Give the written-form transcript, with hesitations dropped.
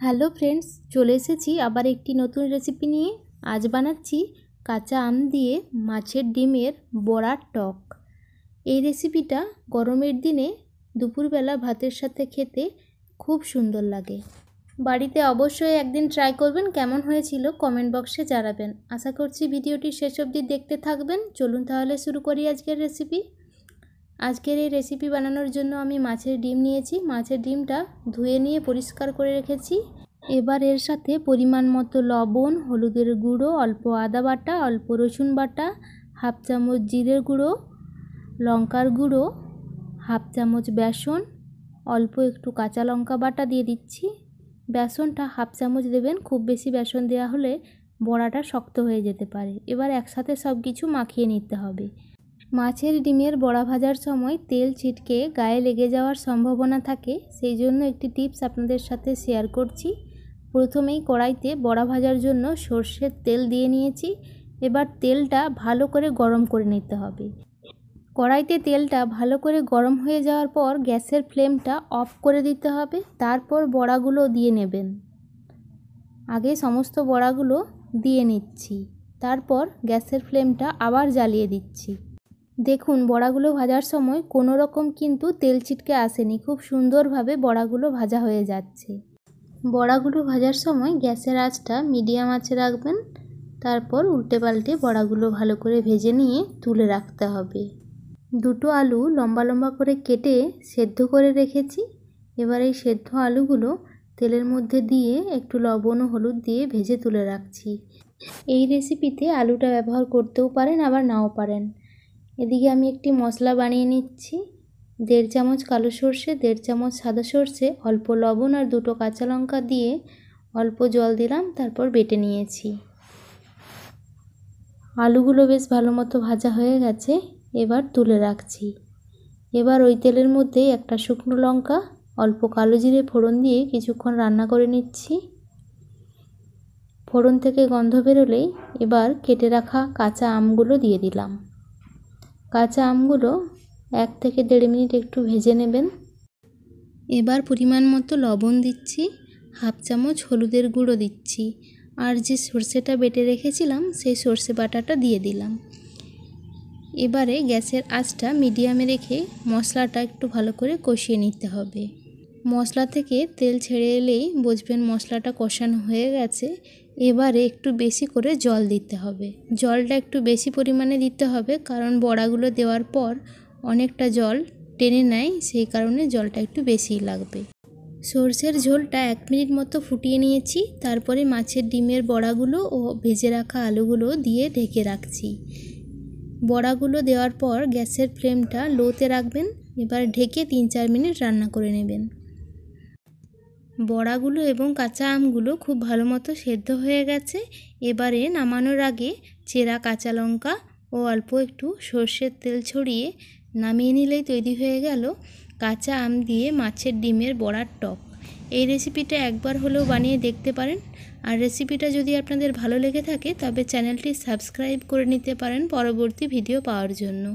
Hello friends, চলে এসেছি আবার একটি নতুন রেসিপি নিয়ে। আজ বানাচ্ছি কাঁচা আম দিয়ে মাছের ডিমের বড়ার টক। এই রেসিপিটা গরমের দিনে দুপুরবেলা ভাতের সাথে খেতে খুব সুন্দর লাগে। বাড়িতে অবশ্যই একদিন ট্রাই করবেন, কেমন হয়েছিল কমেন্ট বক্সে জানাবেন। আশা করছি ভিডিওটি শেষ অবধি দেখতে থাকবেন। চলুন তাহলে শুরু করি আজকের রেসিপি। আজকের এই রেসিপি বানানোর জন্য আমি মাছের ডিম নিয়েছি। মাছের ডিমটা ধুয়ে নিয়ে পরিষ্কার করে রেখেছি। এবার এর সাথে পরিমাণ মতো লবণ, হলুদের গুঁড়ো, অল্প আদা বাটা, অল্প রসুন বাটা, হাফ চামচ জিরের গুঁড়ো, লঙ্কার গুঁড়ো, হাফ চামচ বেসন, অল্প একটু কাঁচা লঙ্কা বাটা দিয়ে দিচ্ছি। বেসনটা হাফ চামচ দেবেন, খুব বেশি বেসন দেওয়া হলে বড়াটা শক্ত হয়ে যেতে পারে। এবার একসাথে সব কিছু মাখিয়ে নিতে হবে। মাছের ডিমের বড়া ভাজার সময় তেল ছিটকে গায়ে লেগে যাওয়ার সম্ভাবনা থাকে, সেই জন্য একটি টিপস আপনাদের সাথে শেয়ার করছি। প্রথমেই কড়াইতে বড়া ভাজার জন্য সর্ষের তেল দিয়ে নিয়েছি। এবার তেলটা ভালো করে গরম করে নিতে হবে। কড়াইতে তেলটা ভালো করে গরম হয়ে যাওয়ার পর গ্যাসের ফ্লেমটা অফ করে দিতে হবে। তারপর বড়াগুলো দিয়ে নেবেন। আগে সমস্ত বড়াগুলো দিয়ে নিচ্ছি, তারপর গ্যাসের ফ্লেমটা আবার জ্বালিয়ে দিচ্ছি। দেখুন, বড়াগুলো ভাজার সময় কোনো রকম কিন্তু তেল ছিটকে আসেনি, খুব সুন্দরভাবে বড়াগুলো ভাজা হয়ে যাচ্ছে। বড়াগুলো ভাজার সময় গ্যাসের আঁচটা মিডিয়াম আঁচে রাখবেন। তারপর উল্টে পাল্টে বড়াগুলো ভালো করে ভেজে নিয়ে তুলে রাখতে হবে। দুটো আলু লম্বা লম্বা করে কেটে সেদ্ধ করে রেখেছি। এবার এই সেদ্ধ আলুগুলো তেলের মধ্যে দিয়ে একটু লবণ ও হলুদ দিয়ে ভেজে তুলে রাখছি। এই রেসিপিতে আলুটা ব্যবহার করতেও পারেন, আবার নাও পারেন। এদিকে আমি একটি মশলা বানিয়ে নিচ্ছি। 1.5 চামচ কালো সর্ষে, 1.5 চামচ সাদা সর্ষে, অল্প লবণ আর 2টো কাঁচা লঙ্কা দিয়ে অল্প জল দিলাম, তারপর বেটে নিয়েছি। আলুগুলো বেশ ভালো মতো ভাজা হয়ে গেছে, এবার তুলে রাখছি। এবার ওই তেলের মধ্যে একটা শুকনো লঙ্কা, অল্প কালো জিরে ফোড়ন দিয়ে কিছুক্ষণ রান্না করে নিচ্ছি। ফোড়ন থেকে গন্ধ বেরোলেই এবার কেটে রাখা কাঁচা আমগুলো দিয়ে দিলাম। কাঁচা আমগুলো 1 থেকে 1.5 মিনিট একটু ভেজে নেবেন। এবার পরিমাণ মতো লবণ দিচ্ছি, হাফ চামচ হলুদের গুঁড়ো দিচ্ছি, আর যে সর্ষেটা বেটে রেখেছিলাম সেই সর্ষে বাটাটা দিয়ে দিলাম। এবারে গ্যাসের আঁচটা মিডিয়ামে রেখে মশলাটা একটু ভালো করে কষিয়ে নিতে হবে। মশলা থেকে তেল ছেড়ে এলেই বুঝবেন মশলাটা কষানো হয়ে গেছে। এবারে একটু বেশি করে জল দিতে হবে। জলটা একটু বেশি পরিমাণে দিতে হবে, কারণ বড়াগুলো দেওয়ার পর অনেকটা জল টেনে নেয়, সেই কারণে জলটা একটু বেশিই লাগবে। সর্ষের ঝোলটা 1 মিনিট মতো ফুটিয়ে নিয়েছি। তারপরে মাছের ডিমের বড়াগুলো ও ভেজে রাখা আলুগুলো দিয়ে ঢেকে রাখছি। বড়াগুলো দেওয়ার পর গ্যাসের ফ্লেমটা লোতে রাখবেন। এবার ঢেকে 3-4 মিনিট রান্না করে নেবেন। বড়াগুলো এবং কাঁচা আমগুলো খুব ভালো মতো সেদ্ধ হয়ে গেছে। এবারে নামানোর আগে চেরা কাঁচা লঙ্কা ও অল্প একটু সর্ষের তেল ছড়িয়ে নামিয়ে নিলেই তৈরি হয়ে গেল কাঁচা আম দিয়ে মাছের ডিমের বড়ার টক। এই রেসিপিটা একবার হলেও বানিয়ে দেখতে পারেন। আর রেসিপিটা যদি আপনাদের ভালো লেগে থাকে তবে চ্যানেলটি সাবস্ক্রাইব করে নিতে পারেন পরবর্তী ভিডিও পাওয়ার জন্য।